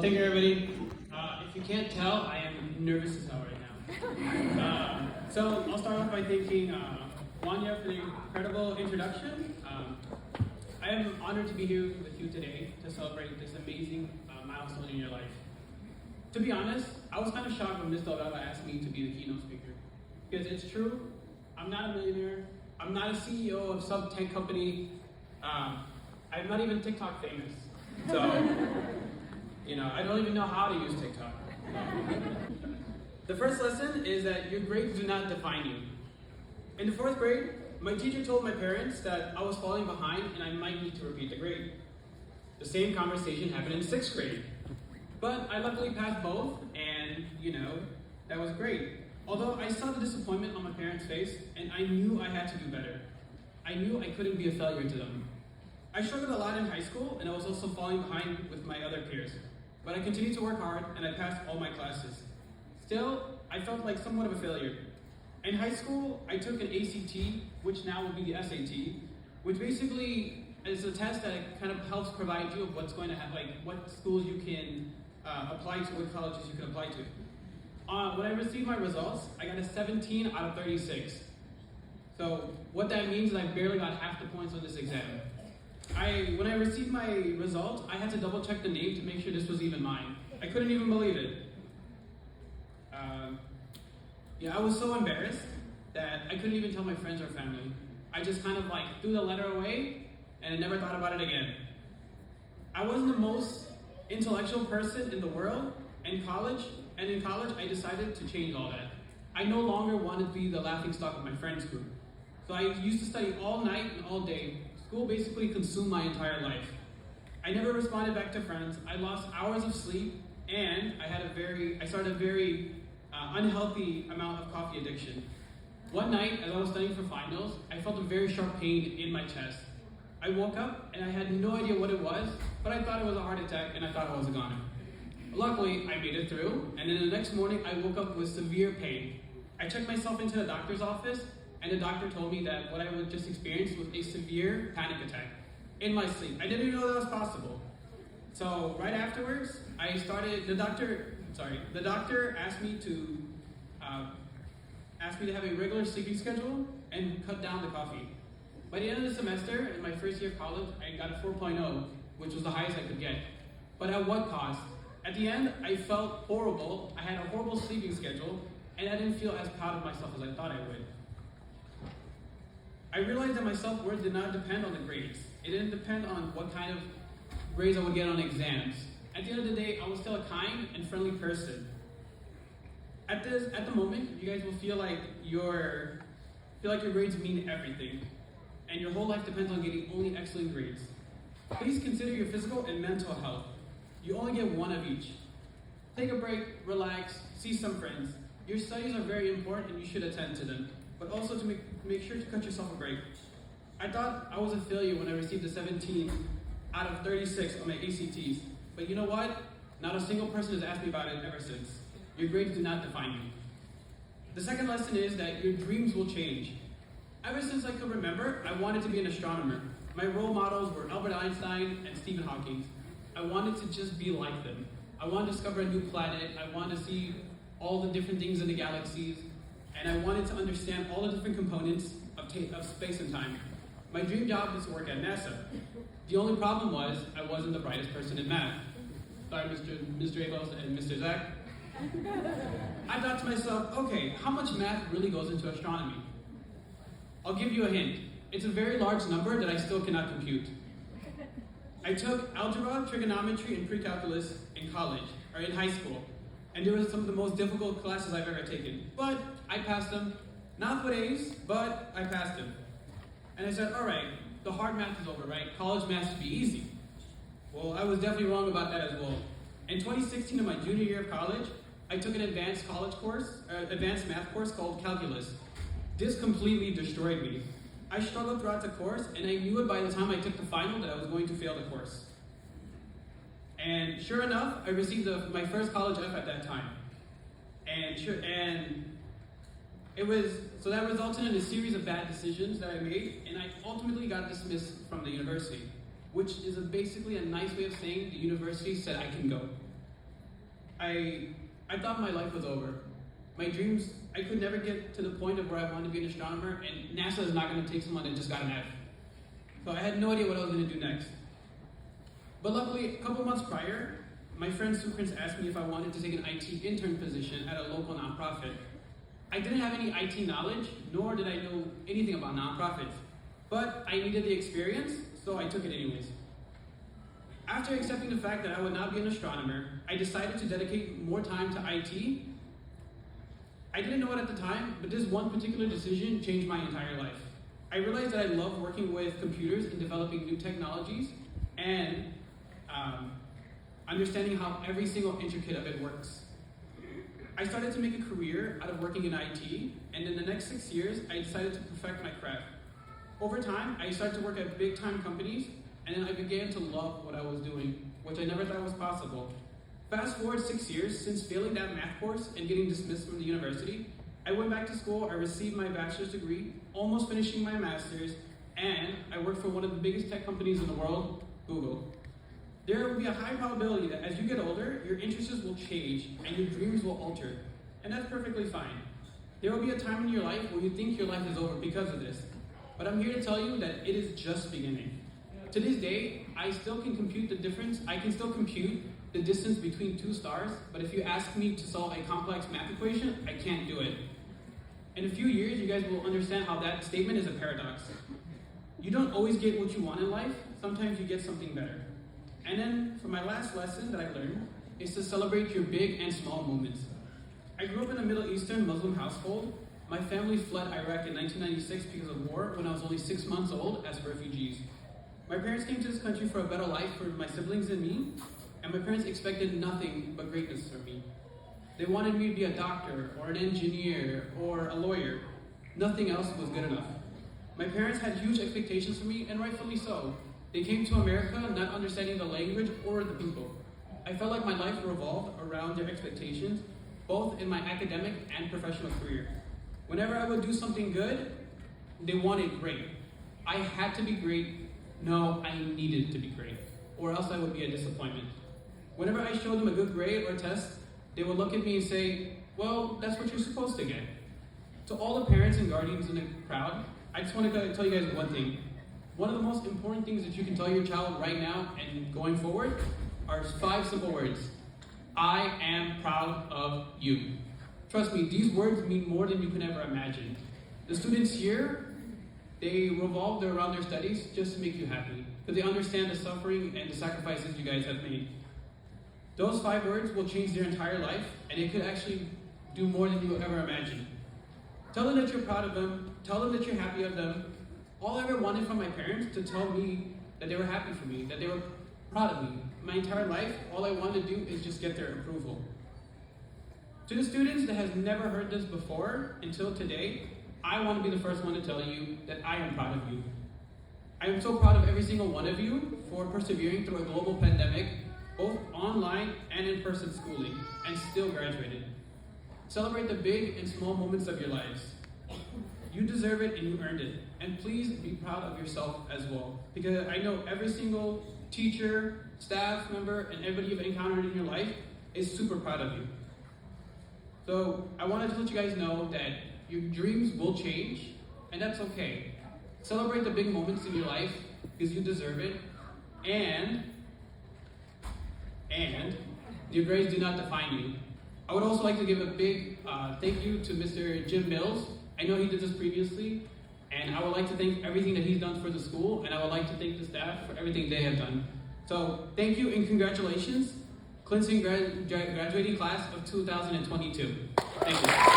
thank you, everybody. If you can't tell, I am nervous as hell right now. So I'll start off by thanking Wanya for the incredible introduction. I am honored to be here with you today to celebrate this amazing milestone in your life. To be honest, I was kind of shocked when Ms. Delgado asked me to be the keynote speaker. Because it's true, I'm not a millionaire, I'm not a CEO of some tech company, I'm not even TikTok famous. So, I don't even know how to use TikTok. The first lesson is that your grades do not define you. In the 4th grade, my teacher told my parents that I was falling behind and I might need to repeat the grade. The same conversation happened in 6th grade. But I luckily passed both, and that was great. Although I saw the disappointment on my parents' face, and I knew I had to do better. I knew I couldn't be a failure to them. I struggled a lot in high school, and I was also falling behind with my other peers. But I continued to work hard, and I passed all my classes. Still, I felt like somewhat of a failure. In high school, I took an ACT, which now will be the SAT, which basically is a test that kind of helps provide you of what's going to happen, like what schools you can apply to, what colleges you can apply to. When I received my results, I got a 17 out of 36. So what that means is I barely got half the points on this exam. When I received my results, I had to double check the name to make sure this was even mine. I couldn't even believe it. I was so embarrassed that I couldn't even tell my friends or family. I just kind of threw the letter away and I never thought about it again. I wasn't the most intellectual person in the world in college, and in college I decided to change all that. I no longer wanted to be the laughingstock of my friends group. So I used to study all night and all day. School basically consumed my entire life. I never responded back to friends. I lost hours of sleep, and I started a very unhealthy amount of coffee addiction. One night, as I was studying for finals, I felt a very sharp pain in my chest. I woke up and I had no idea what it was, but I thought it was a heart attack and I thought I was a goner. Luckily, I made it through, and then the next morning I woke up with severe pain. I checked myself into the doctor's office, and the doctor told me that what I had just experienced was a severe panic attack in my sleep. I didn't even know that was possible. So right afterwards, the doctor asked me to have a regular sleeping schedule and cut down the coffee. By the end of the semester, in my first year of college, I got a 4.0, which was the highest I could get. But at what cost? At the end, I felt horrible. I had a horrible sleeping schedule, and I didn't feel as proud of myself as I thought I would. I realized that my self-worth did not depend on the grades. It didn't depend on what kind of grades I would get on exams. At the end of the day, I was still a kind and friendly person. At the moment, you guys will feel like your grades mean everything, and your whole life depends on getting only excellent grades. Please consider your physical and mental health. You only get one of each. Take a break, relax, see some friends. Your studies are very important and you should attend to them, but also to make sure to cut yourself a break. I thought I was a failure when I received a 17 out of 36 on my ACTs, but you know what? Not a single person has asked me about it ever since. Your grades do not define you. The second lesson is that your dreams will change. Ever since I could remember, I wanted to be an astronomer. My role models were Albert Einstein and Stephen Hawking. I wanted to just be like them. I wanted to discover a new planet. I wanted to see all the different things in the galaxies. And I wanted to understand all the different components of space and time. My dream job was to work at NASA. The only problem was I wasn't the brightest person in math. Sorry, Mr. Abels and Mr. Zach. I thought to myself, okay, how much math really goes into astronomy? I'll give you a hint. It's a very large number that I still cannot compute. I took algebra, trigonometry, and pre-calculus in high school. And they were some of the most difficult classes I've ever taken. But I passed them. Not with A's, but I passed them. And I said, all right, the hard math is over, right? College math should be easy. Well, I was definitely wrong about that as well. In 2016, in my junior year of college, I took an advanced math course called calculus. This completely destroyed me. I struggled throughout the course, and I knew it by the time I took the final that I was going to fail the course. And sure enough, I received my first college F at that time. So that resulted in a series of bad decisions that I made, and I ultimately got dismissed from the university, which is basically a nice way of saying the university said I can go. I thought my life was over. My dreams, I could never get to the point of where I wanted to be an astronomer, and NASA is not going to take someone that just got an F. So I had no idea what I was going to do next. But luckily, a couple months prior, my friend Sue Prince asked me if I wanted to take an IT intern position at a local nonprofit. I didn't have any IT knowledge, nor did I know anything about nonprofits, but I needed the experience, so I took it anyways. After accepting the fact that I would not be an astronomer, I decided to dedicate more time to IT. I didn't know it at the time, but this one particular decision changed my entire life. I realized that I love working with computers and developing new technologies, and understanding how every single intricate of it works. I started to make a career out of working in IT, and in the next 6 years, I decided to perfect my craft. Over time, I started to work at big-time companies, and then I began to love what I was doing, which I never thought was possible. Fast forward 6 years, since failing that math course and getting dismissed from the university, I went back to school, I received my bachelor's degree, almost finishing my master's, and I worked for one of the biggest tech companies in the world, Google. There will be a high probability that as you get older, your interests will change and your dreams will alter, and that's perfectly fine. There will be a time in your life where you think your life is over because of this, but I'm here to tell you that it is just beginning. To this day, I still can compute the difference. I can still compute the distance between two stars, but if you ask me to solve a complex math equation, I can't do it. In a few years, you guys will understand how that statement is a paradox. You don't always get what you want in life, sometimes you get something better. And then, for my last lesson that I learned, is to celebrate your big and small moments. I grew up in a Middle Eastern Muslim household. My family fled Iraq in 1996 because of war when I was only 6 months old as refugees. My parents came to this country for a better life for my siblings and me, and my parents expected nothing but greatness from me. They wanted me to be a doctor, or an engineer, or a lawyer. Nothing else was good enough. My parents had huge expectations for me, and rightfully so. They came to America not understanding the language or the people. I felt like my life revolved around their expectations, both in my academic and professional career. Whenever I would do something good, they wanted great. I had to be great. No, I needed to be great, or else I would be a disappointment. Whenever I showed them a good grade or test, they would look at me and say, well, that's what you're supposed to get. To all the parents and guardians in the crowd, I just want to tell you guys one thing. One of the most important things that you can tell your child right now and going forward are 5 simple words. I am proud of you. Trust me, these words mean more than you can ever imagine. The students here, they revolve around their studies just to make you happy, because they understand the suffering and the sacrifices you guys have made. Those 5 words will change their entire life, and it could actually do more than you will ever imagine. Tell them that you're proud of them. Tell them that you're happy of them. All I ever wanted from my parents to tell me that they were happy for me, that they were proud of me. My entire life, all I wanted to do is just get their approval. To the students that has never heard this before until today, I want to be the first one to tell you that I am proud of you. I am so proud of every single one of you for persevering through a global pandemic, both online and in-person schooling, and still graduated. Celebrate the big and small moments of your lives. You deserve it and you earned it. And please be proud of yourself as well. Because I know every single teacher, staff member, and everybody you've encountered in your life is super proud of you. So I wanted to let you guys know that your dreams will change, and that's okay. Celebrate the big moments in your life because you deserve it. And your grades do not define you. I would also like to give a big thank you to Mr. Jim Mills. I know he did this previously, and I would like to thank everything that he's done for the school, and I would like to thank the staff for everything they have done. So thank you and congratulations, Clemson graduating class of 2022. Thank you.